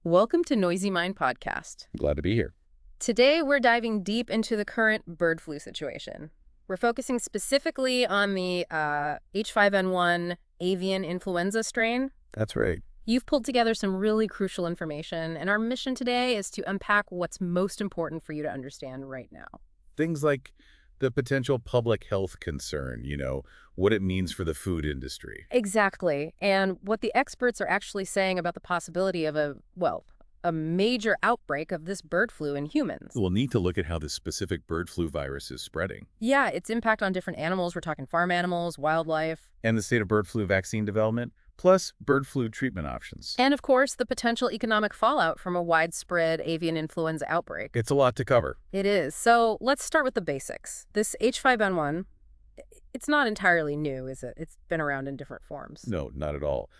Welcome to Noisy Mind Podcast. Glad to be here. Today, we're diving deep into the current bird flu situation. We're focusing specifically on the H5N1 avian influenza strain. That's right. You've pulled together some really crucial information, and our mission today is to unpack what's most important for you to understand right now. Things like the potential public health concern, what it means for the food industry. Exactly, and what the experts are actually saying about the possibility of a major outbreak of this bird flu in humans. We'll need to look at how this specific bird flu virus is spreading. Yeah, its impact on different animals. We're talking farm animals, wildlife. And the state of bird flu vaccine development, plus bird flu treatment options. And of course, the potential economic fallout from a widespread avian influenza outbreak. It's a lot to cover. It is. So let's start with the basics. This H5N1, it's not entirely new, is it? It's been around in different forms. No, not at all.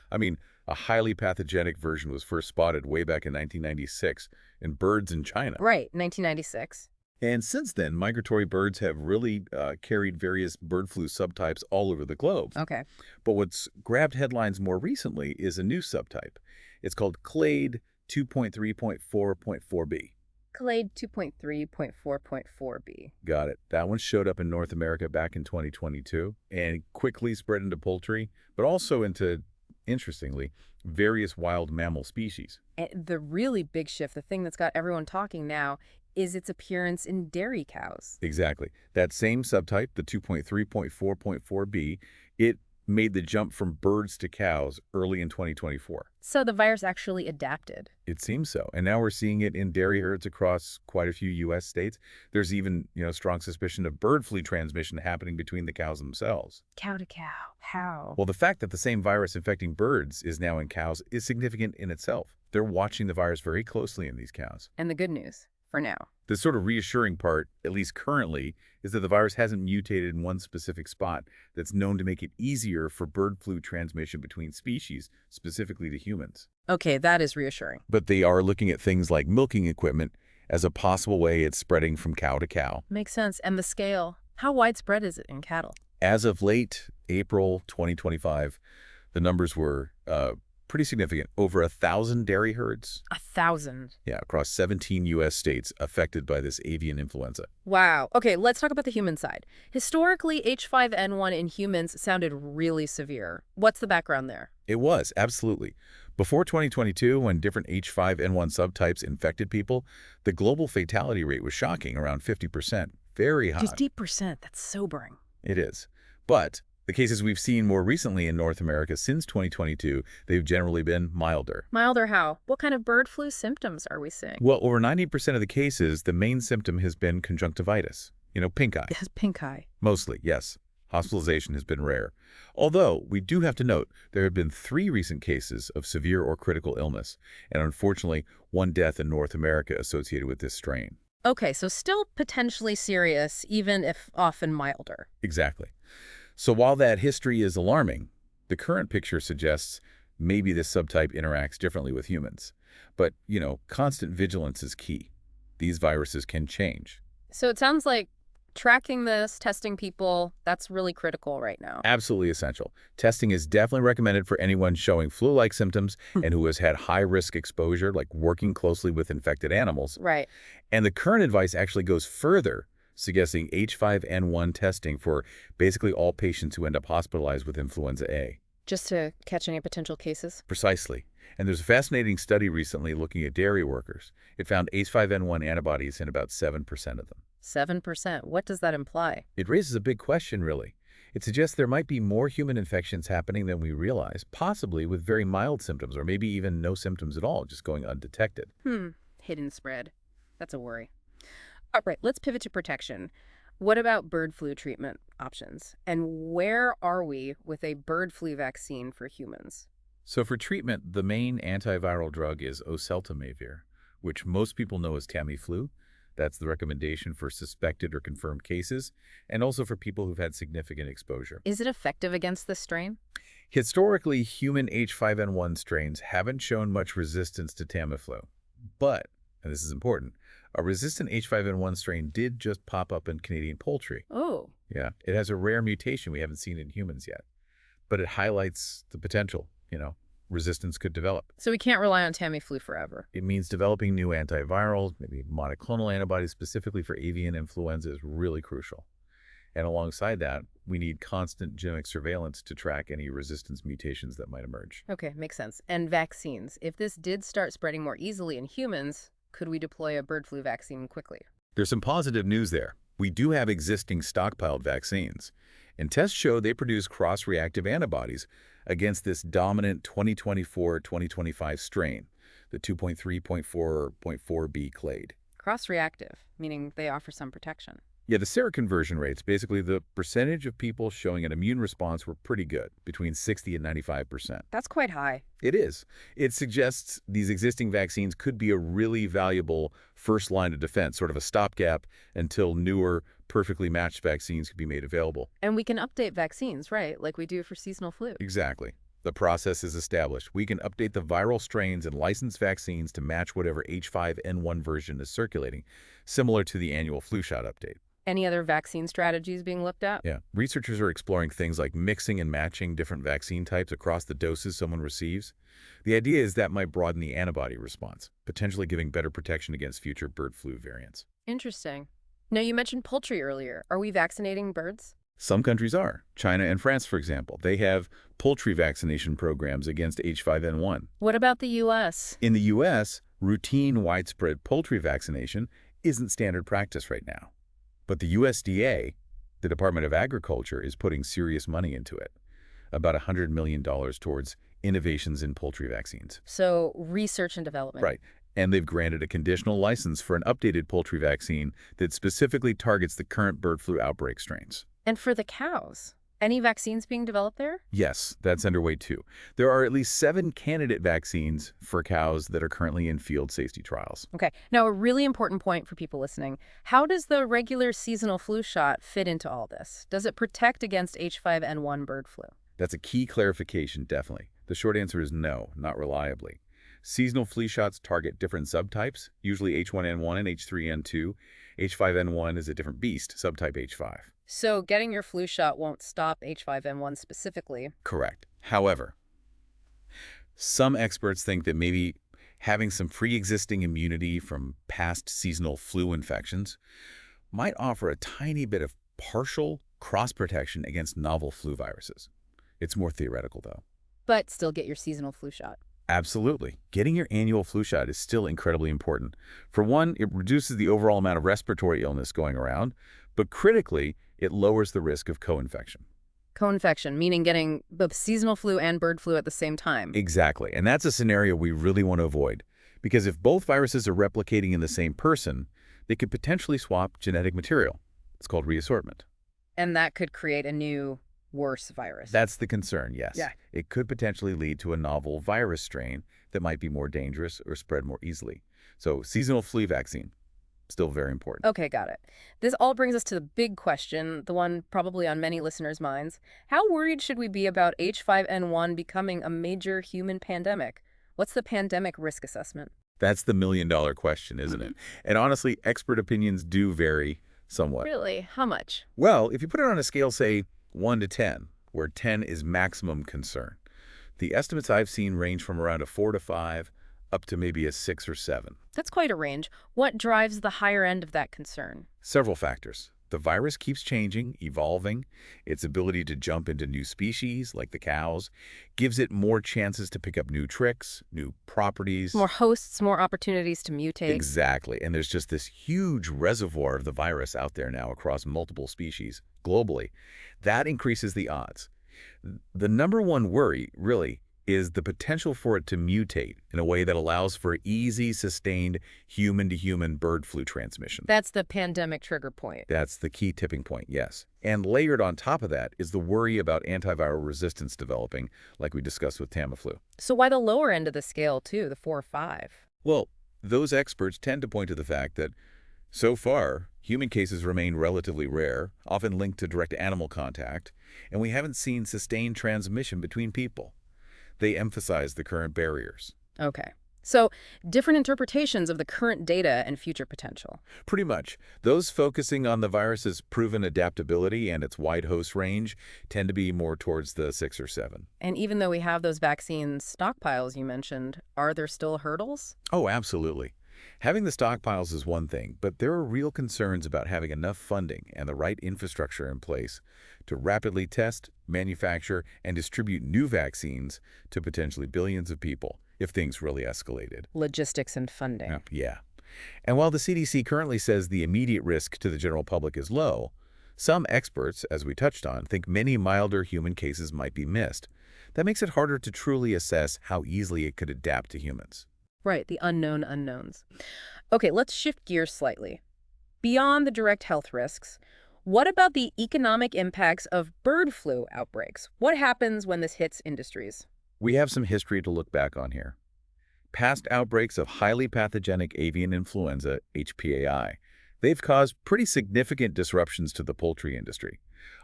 A highly pathogenic version was first spotted way back in 1996 in birds in China. Right, 1996. And since then, migratory birds have really carried various bird flu subtypes all over the globe. Okay. But what's grabbed headlines more recently is a new subtype. It's called clade 2.3.4.4b. Clade 2.3.4.4b. Got it. That one showed up in North America back in 2022 and quickly spread into poultry, but also into, interestingly, various wild mammal species. And the really big shift, the thing that's got everyone talking now, is its appearance in dairy cows. Exactly. That same subtype, the 2.3.4.4b, it made the jump from birds to cows early in 2024. So the virus actually adapted. It seems so. And now we're seeing it in dairy herds across quite a few U.S. states. There's even, strong suspicion of bird flu transmission happening between the cows themselves. Cow to cow. How? Well, the fact that the same virus infecting birds is now in cows is significant in itself. They're watching the virus very closely in these cows. And the good news, for now. The sort of reassuring part, at least currently, is that the virus hasn't mutated in one specific spot that's known to make it easier for bird flu transmission between species, specifically to humans. Okay, that is reassuring. But they are looking at things like milking equipment as a possible way it's spreading from cow to cow. Makes sense. And the scale, how widespread is it in cattle? As of late April 2025, the numbers were pretty significant. Over 1,000 dairy herds. 1,000. Yeah, across 17 U.S. states affected by this avian influenza. Wow. Okay, let's talk about the human side. Historically, H5N1 in humans sounded really severe. What's the background there? It was, absolutely. Before 2022, when different H5N1 subtypes infected people, the global fatality rate was shocking, around 50%. Very high. 50%, that's sobering. It is. But the cases we've seen more recently in North America since 2022, they've generally been milder. Milder how? What kind of bird flu symptoms are we seeing? Well, over 90% of the cases, the main symptom has been conjunctivitis. Pink eye. Yes, pink eye. Mostly, yes. Hospitalization has been rare. Although, we do have to note, there have been 3 recent cases of severe or critical illness, and unfortunately, 1 death in North America associated with this strain. Okay, so still potentially serious, even if often milder. Exactly. So while that history is alarming, the current picture suggests maybe this subtype interacts differently with humans. But, constant vigilance is key. These viruses can change. So it sounds like tracking this, testing people, that's really critical right now. Absolutely essential. Testing is definitely recommended for anyone showing flu-like symptoms and who has had high-risk exposure, like working closely with infected animals. Right. And the current advice actually goes further, suggesting H5N1 testing for basically all patients who end up hospitalized with influenza A. Just to catch any potential cases? Precisely. And there's a fascinating study recently looking at dairy workers. It found H5N1 antibodies in about 7% of them. 7%. What does that imply? It raises a big question, really. It suggests there might be more human infections happening than we realize, possibly with very mild symptoms, or maybe even no symptoms at all, just going undetected. Hidden spread. That's a worry. All right, let's pivot to protection. What about bird flu treatment options? And where are we with a bird flu vaccine for humans? So for treatment, the main antiviral drug is oseltamivir, which most people know as Tamiflu. That's the recommendation for suspected or confirmed cases, and also for people who've had significant exposure. Is it effective against this strain? Historically, human H5N1 strains haven't shown much resistance to Tamiflu. But, and this is important, a resistant H5N1 strain did just pop up in Canadian poultry. Oh. Yeah, it has a rare mutation we haven't seen in humans yet. But it highlights the potential, resistance could develop. So we can't rely on Tamiflu forever. It means developing new antivirals, maybe monoclonal antibodies specifically for avian influenza is really crucial. And alongside that, we need constant genomic surveillance to track any resistance mutations that might emerge. Okay, makes sense. And vaccines. If this did start spreading more easily in humans, could we deploy a bird flu vaccine quickly? There's some positive news there. We do have existing stockpiled vaccines, and tests show they produce cross-reactive antibodies against this dominant 2024-2025 strain, the 2.3.4.4b clade. Cross-reactive, meaning they offer some protection. Yeah, the seroconversion rates, basically the percentage of people showing an immune response, were pretty good, between 60 and 95%. That's quite high. It is. It suggests these existing vaccines could be a really valuable first line of defense, sort of a stopgap until newer, perfectly matched vaccines could be made available. And we can update vaccines, right? Like we do for seasonal flu. Exactly. The process is established. We can update the viral strains and license vaccines to match whatever H5N1 version is circulating, similar to the annual flu shot update. Any other vaccine strategies being looked at? Yeah. Researchers are exploring things like mixing and matching different vaccine types across the doses someone receives. The idea is that might broaden the antibody response, potentially giving better protection against future bird flu variants. Interesting. Now, you mentioned poultry earlier. Are we vaccinating birds? Some countries are. China and France, for example. They have poultry vaccination programs against H5N1. What about the U.S.? In the U.S., routine widespread poultry vaccination isn't standard practice right now. But the USDA, the Department of Agriculture, is putting serious money into it, about $100 million towards innovations in poultry vaccines. So research and development. Right. And they've granted a conditional license for an updated poultry vaccine that specifically targets the current bird flu outbreak strains. And for the cows, any vaccines being developed there? Yes, that's underway too. There are at least 7 candidate vaccines for cows that are currently in field safety trials. Okay. Now, a really important point for people listening. How does the regular seasonal flu shot fit into all this? Does it protect against H5N1 bird flu? That's a key clarification, definitely. The short answer is no, not reliably. Seasonal flu shots target different subtypes, usually H1N1 and H3N2. H5N1 is a different beast, subtype H5. So getting your flu shot won't stop H5N1 specifically. Correct. However, some experts think that maybe having some pre-existing immunity from past seasonal flu infections might offer a tiny bit of partial cross-protection against novel flu viruses. It's more theoretical, though. But still get your seasonal flu shot. Absolutely. Getting your annual flu shot is still incredibly important. For one, it reduces the overall amount of respiratory illness going around, but critically, it lowers the risk of co-infection. Co-infection, meaning getting both seasonal flu and bird flu at the same time. Exactly. And that's a scenario we really want to avoid, because if both viruses are replicating in the same person, they could potentially swap genetic material. It's called reassortment. And that could create a new, worse virus. That's the concern, yes. Yeah. It could potentially lead to a novel virus strain that might be more dangerous or spread more easily. So seasonal flu vaccine, still very important. Okay, got it. This all brings us to the big question, the one probably on many listeners' minds. How worried should we be about H5N1 becoming a major human pandemic? What's the pandemic risk assessment? That's the million-dollar question, isn't it? And honestly, expert opinions do vary somewhat. Really? How much? Well, if you put it on a scale, say, 1 to 10, where 10 is maximum concern, the estimates I've seen range from around a 4 to 5 up to maybe a 6 or 7. That's quite a range. What drives the higher end of that concern? Several factors. The virus keeps changing, evolving. Its ability to jump into new species, like the cows, gives it more chances to pick up new tricks, new properties. More hosts, more opportunities to mutate. Exactly. And there's just this huge reservoir of the virus out there now across multiple species globally. That increases the odds. The number one worry, really, is the potential for it to mutate in a way that allows for easy, sustained human-to-human bird flu transmission. That's the pandemic trigger point. That's the key tipping point, yes. And layered on top of that is the worry about antiviral resistance developing, like we discussed with Tamiflu. So why the lower end of the scale, too, the 4 or 5? Well, those experts tend to point to the fact that, so far, human cases remain relatively rare, often linked to direct animal contact, and we haven't seen sustained transmission between people. They emphasize the current barriers. Okay. So, different interpretations of the current data and future potential. Pretty much. Those focusing on the virus's proven adaptability and its wide host range tend to be more towards the 6 or 7. And even though we have those vaccine stockpiles you mentioned, are there still hurdles? Oh, absolutely. Having the stockpiles is one thing, but there are real concerns about having enough funding and the right infrastructure in place to rapidly test, manufacture, and distribute new vaccines to potentially billions of people if things really escalated. Logistics and funding. Yeah. And while the CDC currently says the immediate risk to the general public is low, some experts, as we touched on, think many milder human cases might be missed. That makes it harder to truly assess how easily it could adapt to humans. Right, the unknown unknowns. Okay, let's shift gears slightly. Beyond the direct health risks, what about the economic impacts of bird flu outbreaks? What happens when this hits industries? We have some history to look back on here. Past outbreaks of highly pathogenic avian influenza, HPAI, they've caused pretty significant disruptions to the poultry industry.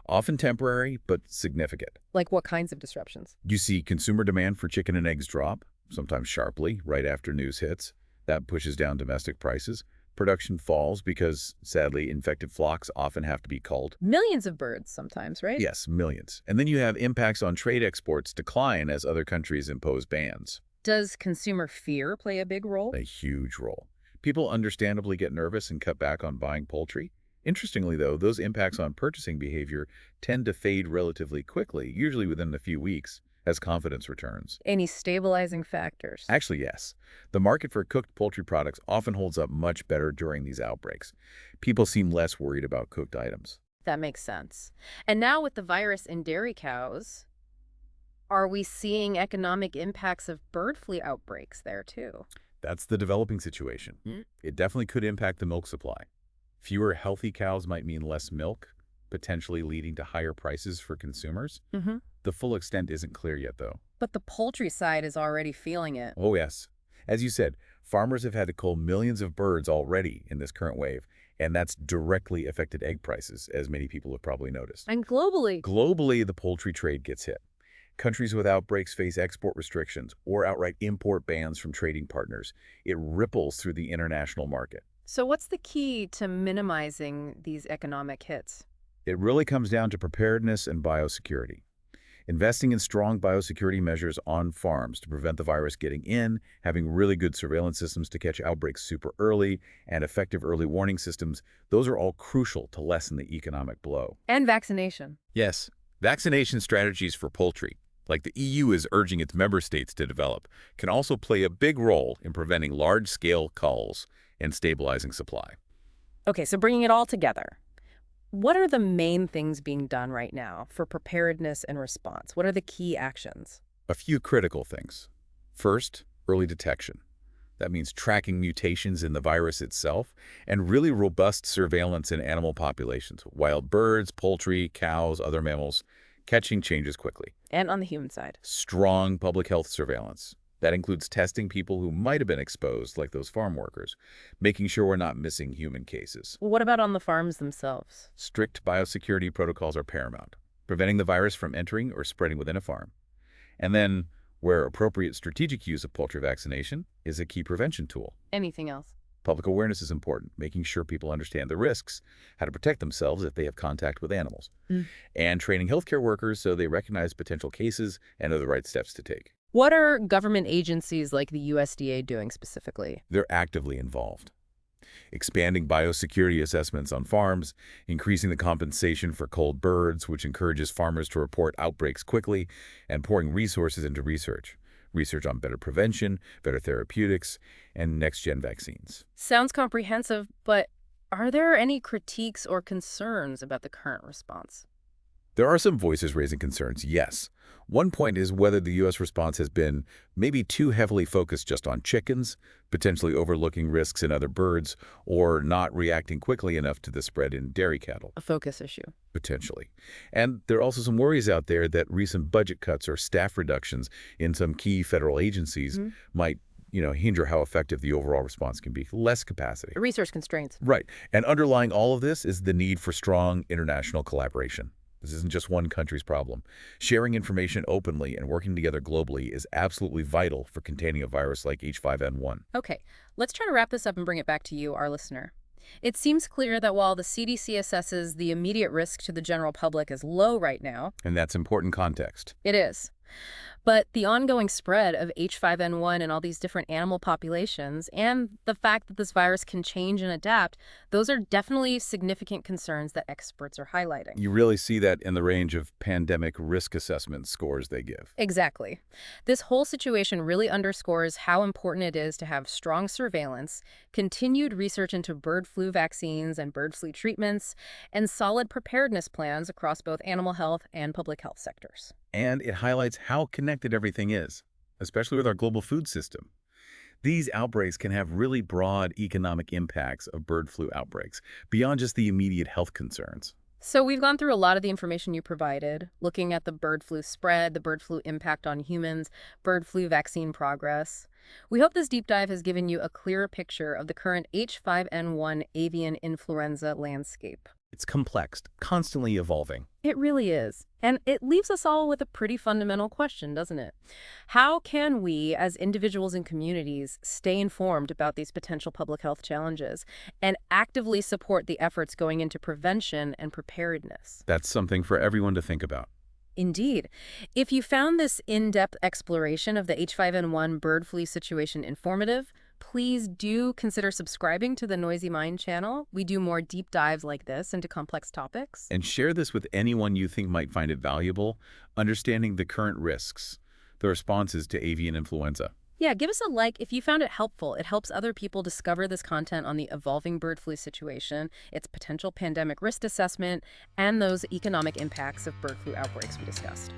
Often temporary, but significant. Like what kinds of disruptions? You see consumer demand for chicken and eggs drop, sometimes sharply, right after news hits. That pushes down domestic prices. Production falls because, sadly, infected flocks often have to be culled. Millions of birds sometimes, right? Yes, millions. And then you have impacts on trade exports decline as other countries impose bans. Does consumer fear play a big role? A huge role. People understandably get nervous and cut back on buying poultry. Interestingly, though, those impacts on purchasing behavior tend to fade relatively quickly, usually within a few weeks, as confidence returns. Any stabilizing factors? Actually, yes. The market for cooked poultry products often holds up much better during these outbreaks. People seem less worried about cooked items. That makes sense. And now with the virus in dairy cows, are we seeing economic impacts of bird flu outbreaks there too? That's the developing situation. It definitely could impact the milk supply. Fewer healthy cows might mean less milk, potentially leading to higher prices for consumers. The full extent isn't clear yet, though. But the poultry side is already feeling it. Oh, yes. As you said, farmers have had to cull millions of birds already in this current wave, and that's directly affected egg prices, as many people have probably noticed. And globally. Globally, the poultry trade gets hit. Countries with outbreaks face export restrictions or outright import bans from trading partners. It ripples through the international market. So what's the key to minimizing these economic hits? It really comes down to preparedness and biosecurity. Investing in strong biosecurity measures on farms to prevent the virus getting in, having really good surveillance systems to catch outbreaks super early, and effective early warning systems, those are all crucial to lessen the economic blow. And vaccination. Yes, vaccination strategies for poultry, like the EU is urging its member states to develop, can also play a big role in preventing large-scale culls and stabilizing supply. Okay, so bringing it all together, what are the main things being done right now for preparedness and response? What are the key actions? A few critical things. First, early detection. That means tracking mutations in the virus itself and really robust surveillance in animal populations, wild birds, poultry, cows, other mammals, catching changes quickly. And on the human side? Strong public health surveillance. That includes testing people who might have been exposed, like those farm workers, making sure we're not missing human cases. Well, what about on the farms themselves? Strict biosecurity protocols are paramount, preventing the virus from entering or spreading within a farm. And then, where appropriate, strategic use of poultry vaccination is a key prevention tool. Anything else? Public awareness is important, making sure people understand the risks, how to protect themselves if they have contact with animals, and training healthcare workers so they recognize potential cases and know the right steps to take. What are government agencies like the USDA doing specifically? They're actively involved. Expanding biosecurity assessments on farms, increasing the compensation for culled birds, which encourages farmers to report outbreaks quickly, and pouring resources into research. Research on better prevention, better therapeutics, and next-gen vaccines. Sounds comprehensive, but are there any critiques or concerns about the current response? There are some voices raising concerns, yes. One point is whether the U.S. response has been maybe too heavily focused just on chickens, potentially overlooking risks in other birds, or not reacting quickly enough to the spread in dairy cattle. A focus issue. Potentially. And there are also some worries out there that recent budget cuts or staff reductions in some key federal agencies might hinder how effective the overall response can be. Less capacity. Resource constraints. Right. And underlying all of this is the need for strong international collaboration. This isn't just one country's problem. Sharing information openly and working together globally is absolutely vital for containing a virus like H5N1. Okay, let's try to wrap this up and bring it back to you, our listener. It seems clear that while the CDC assesses the immediate risk to the general public is low right now, And that's important context. it is. But the ongoing spread of H5N1 in all these different animal populations and the fact that this virus can change and adapt, those are definitely significant concerns that experts are highlighting. You really see that in the range of pandemic risk assessment scores they give. Exactly. This whole situation really underscores how important it is to have strong surveillance, continued research into bird flu vaccines and bird flu treatments, and solid preparedness plans across both animal health and public health sectors. And it highlights how connected everything is, especially with our global food system. These outbreaks can have really broad economic impacts of bird flu outbreaks, beyond just the immediate health concerns. So we've gone through a lot of the information you provided, looking at the bird flu spread, the bird flu impact on humans, bird flu vaccine progress. We hope this deep dive has given you a clearer picture of the current H5N1 avian influenza landscape. It's complex, constantly evolving. It really is. And it leaves us all with a pretty fundamental question, doesn't it? How can we, as individuals and communities, stay informed about these potential public health challenges and actively support the efforts going into prevention and preparedness? That's something for everyone to think about. Indeed. If you found this in-depth exploration of the H5N1 bird flu situation informative, please do consider subscribing to the Noisy Mind channel. We do more deep dives like this into complex topics. And share this with anyone you think might find it valuable, understanding the current risks, the responses to avian influenza. Yeah, give us a like if you found it helpful. It helps other people discover this content on the evolving bird flu situation, its potential pandemic risk assessment, and those economic impacts of bird flu outbreaks we discussed.